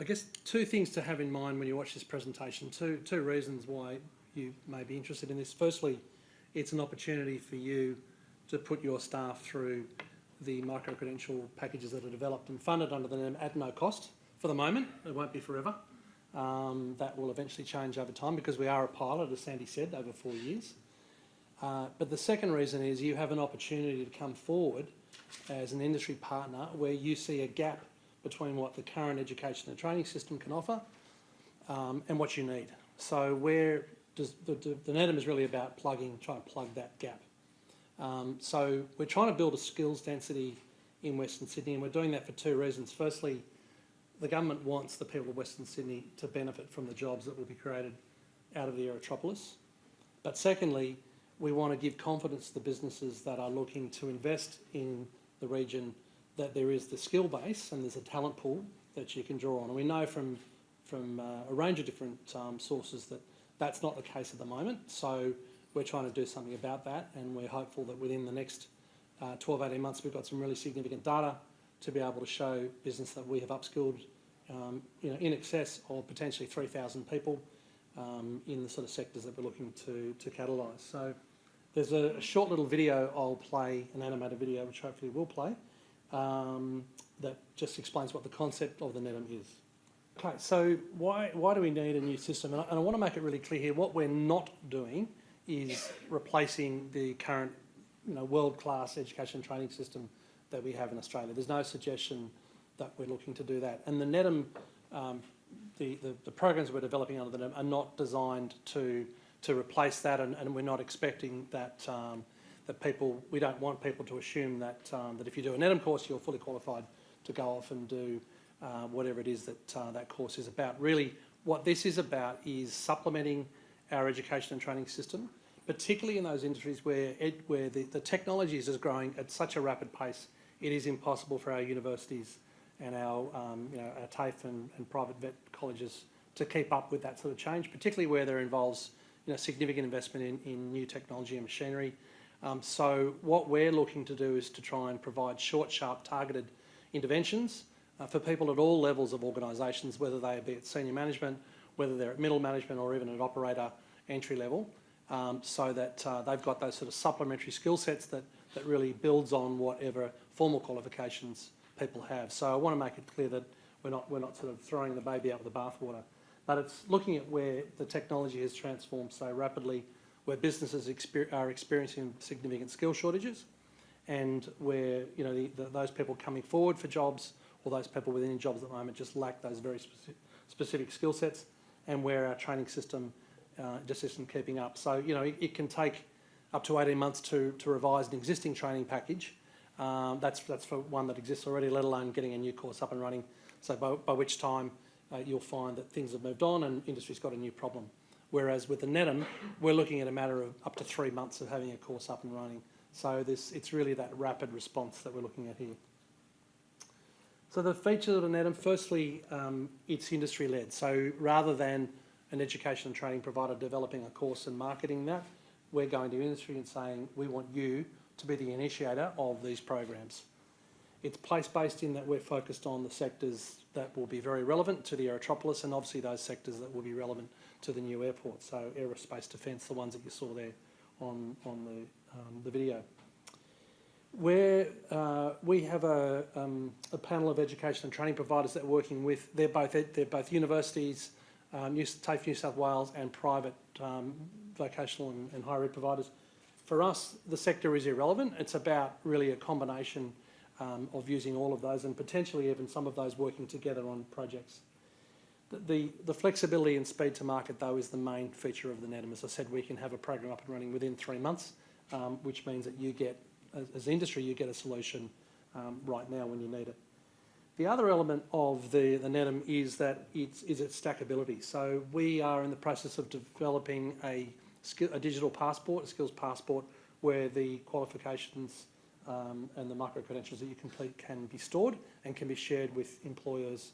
I guess two things to have in mind when you watch this presentation, two reasons why you may be interested in this. Firstly, it's an opportunity for you to put your staff through the micro-credential packages that are developed and funded under the NETM at no cost for the moment. It won't be forever. That will eventually change over time because we are a pilot, as Sandy said, over 4 years. But the second reason is you have an opportunity to come forward as an industry partner where you see a gap between what the current education and training system can offer and what you need. So where does the NETM is really about trying to plug that gap. So we're trying to build a skills density in Western Sydney, and we're doing that for two reasons. Firstly, the government wants the people of Western Sydney to benefit from the jobs that will be created out of the Aerotropolis. But secondly, we want to give confidence to the businesses that are looking to invest in the region that there is the skill base and there's a talent pool that you can draw on. And we know from a range of different sources that that's not the case at the moment. So we're trying to do something about that, and we're hopeful that within the next 12, 18 months, we've got some really significant data to be able to show business that we have upskilled in excess of potentially 3,000 people in the sort of sectors that we're looking to catalyse. So there's a short little video I'll play, an animated video, which hopefully will play, that just explains what the concept of the NETM is. Okay, so why do we need a new system? And I want to make it really clear here, what we're not doing is replacing the current world-class education and training system that we have in Australia. There's no suggestion that we're looking to do that. And the NETM, the programs we're developing under the NETM are not designed to replace that, and we're not expecting that we don't want people to assume that if you do a NETM course, you're fully qualified to go off and do whatever it is that that course is about. Really, what this is about is supplementing our education and training system, particularly in those industries where the technology is growing at such a rapid pace, it is impossible for our universities and our TAFE and private vet colleges to keep up with that sort of change, particularly where there involves significant investment in new technology and machinery. So what we're looking to do is to try and provide short, sharp, targeted interventions for people at all levels of organisations, whether they be at senior management, whether they're at middle management or even at operator entry level, so that they've got those sort of supplementary skill sets that really builds on whatever formal qualifications people have. So I want to make it clear that we're not sort of throwing the baby out with the bathwater, but it's looking at where the technology has transformed so rapidly, where businesses are experiencing significant skill shortages, and where those people coming forward for jobs or those people within jobs at the moment just lack those very specific skill sets, and where our training system just isn't keeping up. So it can take up to 18 months to revise an existing training package. That's for one that exists already, let alone getting a new course up and running. So by which time you'll find that things have moved on and industry's got a new problem. Whereas with the NETM, we're looking at a matter of up to 3 months of having a course up and running. So it's really that rapid response that we're looking at here. So the features of the NETM, firstly, it's industry-led. So rather than an education and training provider developing a course and marketing that, we're going to industry and saying, we want you to be the initiator of these programs. It's place-based in that we're focused on the sectors that will be very relevant to the Aerotropolis, and obviously those sectors that will be relevant to the new airport. So aerospace, defence, the ones that you saw there on the video. Where we have a panel of education and training providers that we're working with. They're both universities, TAFE New South Wales, and private vocational and higher ed providers. For us, the sector is irrelevant. It's about really a combination of using all of those, and potentially even some of those working together on projects. The flexibility and speed to market, though, is the main feature of the NETM. As I said, we can have a program up and running within 3 months, which means that you get, as industry, you get a solution right now when you need it. The other element of the NETM is that its stackability. So we are in the process of developing a digital passport, a skills passport, where the qualifications and the micro-credentials that you complete can be stored and can be shared with employers.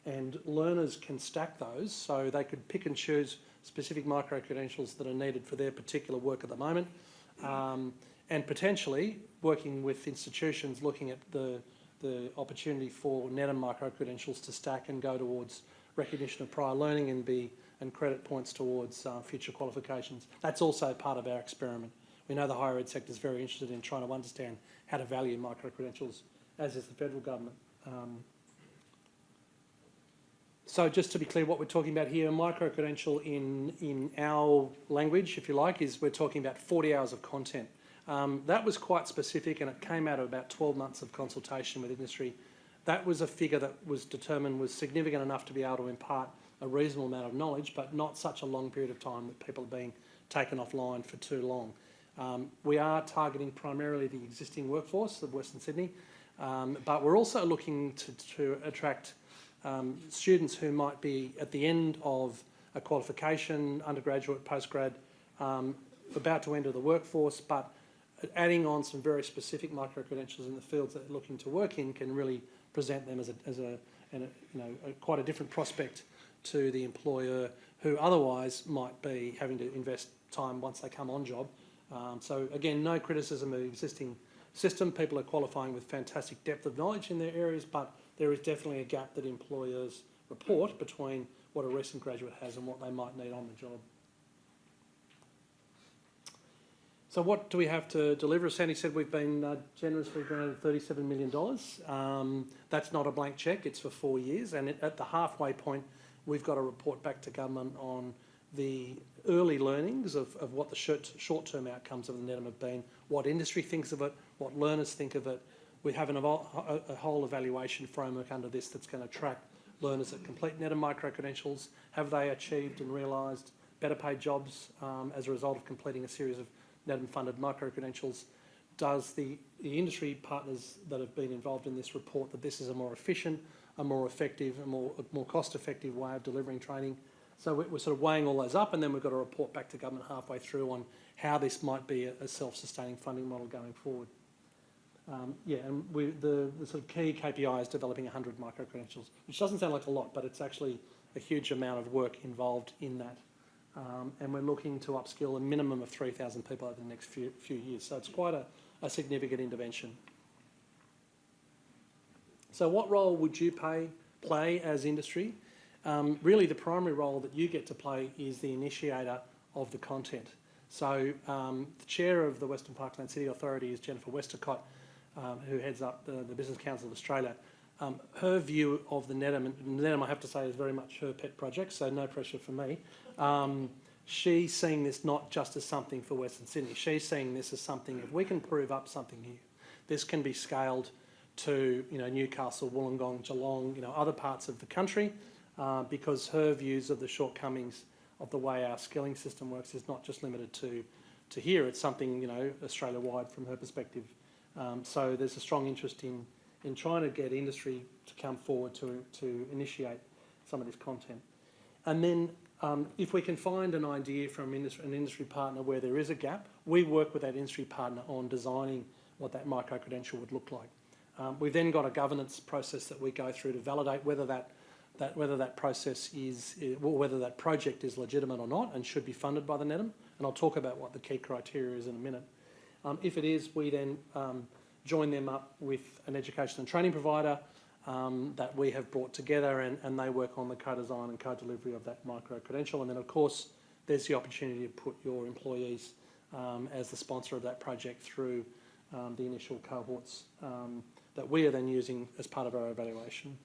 And learners can stack those, so they could pick and choose specific micro-credentials that are needed for their particular work at the moment, and potentially working with institutions looking at the the opportunity for NETM micro-credentials to stack and go towards recognition of prior learning and credit points towards future qualifications. That's also part of our experiment. We know the higher ed sector is very interested in trying to understand how to value micro-credentials, as is the federal government. So just to be clear, what we're talking about here, micro-credential in our language, if you like, is we're talking about 40 hours of content. That was quite specific, and it came out of about 12 months of consultation with industry. That was a figure that was determined was significant enough to be able to impart a reasonable amount of knowledge, but not such a long period of time that people are being taken offline for too long. We are targeting primarily the existing workforce of Western Sydney, but we're also looking to attract students who might be at the end of a qualification, undergraduate, postgrad, about to enter the workforce, but adding on some very specific micro-credentials in the fields that they're looking to work in can really present them as quite a different prospect to the employer who otherwise might be having to invest time once they come on job. So again, no criticism of the existing system. People are qualifying with fantastic depth of knowledge in their areas, but there is definitely a gap that employers report between what a recent graduate has and what they might need on the job. So what do we have to deliver? As Sandy said, we've been generously granted $37 million. That's not a blank cheque, it's for 4 years. And at the halfway point, we've got to report back to government on the early learnings of what the short-term outcomes of the NETM have been, what industry thinks of it, what learners think of it. We have a whole evaluation framework under this that's going to track learners that complete NETM micro-credentials. Have they achieved and realised better paid jobs as a result of completing a series of NETM-funded micro-credentials? Does the industry partners that have been involved in this report that this is a more efficient, a more effective, a more cost-effective way of delivering training? So we're sort of weighing all those up, and then we've got to report back to government halfway through on how this might be a self-sustaining funding model going forward. And the sort of key KPI is developing 100 micro-credentials, which doesn't sound like a lot, but it's actually a huge amount of work involved in that. And we're looking to upskill a minimum of 3,000 people over the next few years. So it's quite a significant intervention. So what role would you play as industry? Really the primary role that you get to play is the initiator of the content. So the chair of the Western Parkland City Authority is Jennifer Westacott, who heads up the Business Council of Australia. Her view of the NETM, and NETM I have to say is very much her pet project, so no pressure for me. She's seeing this not just as something for Western Sydney, she's seeing this as something, if we can prove up something new, this can be scaled to Newcastle, Wollongong, Geelong, other parts of the country, because her views of the shortcomings of the way our skilling system works is not just limited to here, it's something Australia-wide from her perspective. So there's a strong interest in trying to get industry to come forward to initiate some of this content. And then if we can find an idea from an industry partner where there is a gap, we work with that industry partner on designing what that micro-credential would look like. We've then got a governance process that we go through to validate whether that process is, or whether that project is legitimate or not and should be funded by the NETM. And I'll talk about what the key criteria is in a minute. If it is, we then join them up with an education and training provider that we have brought together, and they work on the co-design and co-delivery of that micro-credential. And then, of course, there's the opportunity to put your employees as the sponsor of that project through the initial cohorts that we are then using as part of our evaluation.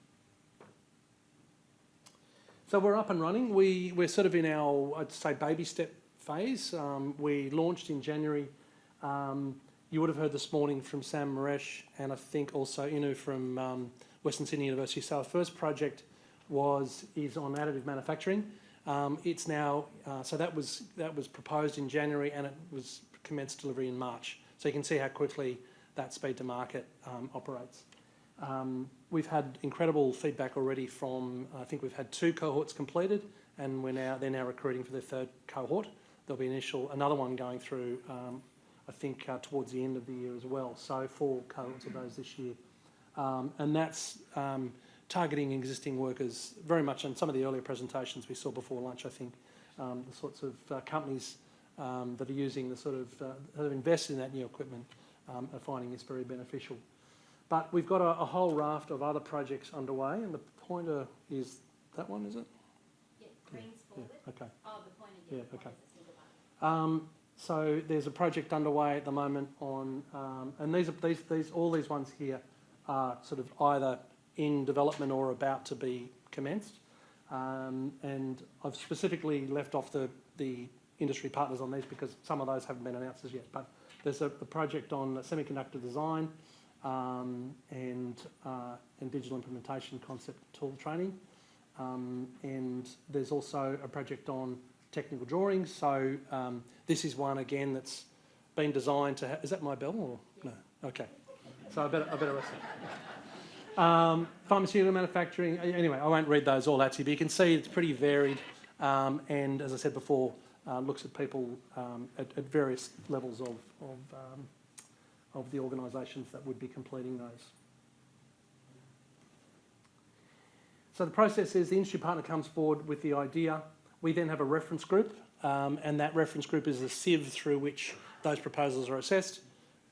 So we're up and running. We're sort of in our, I'd say, baby step phase. We launched in January. You would have heard this morning from Sam Maresh and I think also Inu from Western Sydney University. So our first project is on additive manufacturing. It's now, so that was proposed in January and it was commenced delivery in March. So you can see how quickly that speed to market operates. We've had incredible feedback already from, I think we've had 2 cohorts completed, and they're now recruiting for their 3rd cohort. There'll be another one going through, I think, towards the end of the year as well. So 4 cohorts of those this year. And that's targeting existing workers very much, and some of the earlier presentations we saw before lunch, I think, the sorts of companies that are using the sort of, that have invested in that new equipment are finding this very beneficial. But we've got a whole raft of other projects underway, and the pointer is that one, is it? Yeah, green's forward. Yeah, okay. Oh, the pointer, Yeah, the okay. pointer's a single button. So there's a project underway at the moment on, and all these ones here are sort of either in development or about to be commenced. And I've specifically left off the industry partners on these because some of those haven't been announced as yet. But there's a project on semiconductor design and digital implementation concept tool training. And there's also a project on technical drawings. So this is one again that's been designed to. Is that my bell or no? Okay. So I better rest it. Pharmaceutical manufacturing. Anyway, I won't read those all out to you, but you can see it's pretty varied. And as I said before, looks at people at various levels of the organisations that would be completing those. So the process is the industry partner comes forward with the idea. We then have a reference group, and that reference group is a sieve through which those proposals are assessed.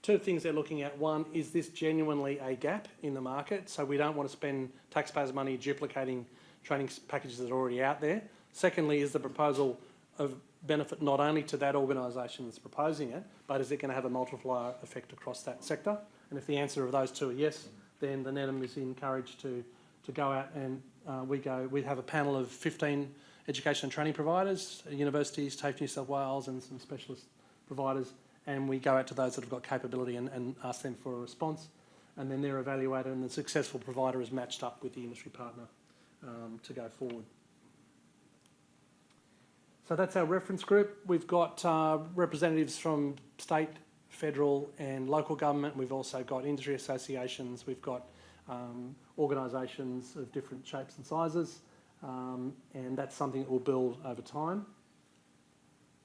Two things they're looking at. One, is this genuinely a gap in the market? So we don't want to spend taxpayers' money duplicating training packages that are already out there. Secondly, is the proposal of benefit not only to that organisation that's proposing it, but is it going to have a multiplier effect across that sector? And if the answer of those two are yes, then the NETM is encouraged to go out and we have a panel of 15 education and training providers, universities, TAFE New South Wales and some specialist providers, and we go out to those that have got capability and ask them for a response, and then they're evaluated and the successful provider is matched up with the industry partner to go forward. So that's our reference group. We've got representatives from state, federal and local government. We've also got industry associations. We've got organisations of different shapes and sizes. And that's something that will build over time.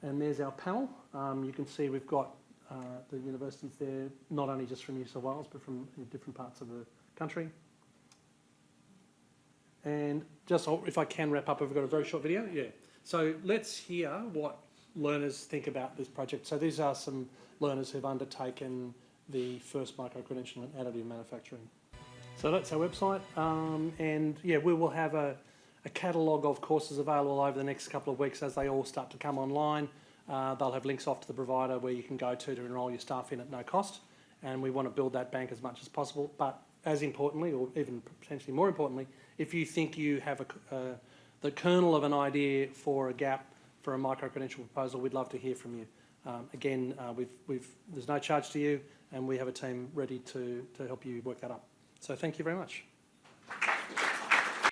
And there's our panel. You can see we've got the universities there, not only just from New South Wales, but from different parts of the country. And just if I can wrap up, we've got a very short video. Yeah. So let's hear what learners think about this project. So these are some learners who've undertaken the first micro-credential in additive manufacturing. So that's our website. And yeah, we will have a catalogue of courses available over the next couple of weeks as they all start to come online. They'll have links off to the provider where you can go to enrol your staff in at no cost. And we want to build that bank as much as possible. But as importantly, or even potentially more importantly, if you think you have the kernel of an idea for a gap for a micro-credential proposal, we'd love to hear from you. Again, there's no charge to you, and we have a team ready to help you work that up. So thank you very much.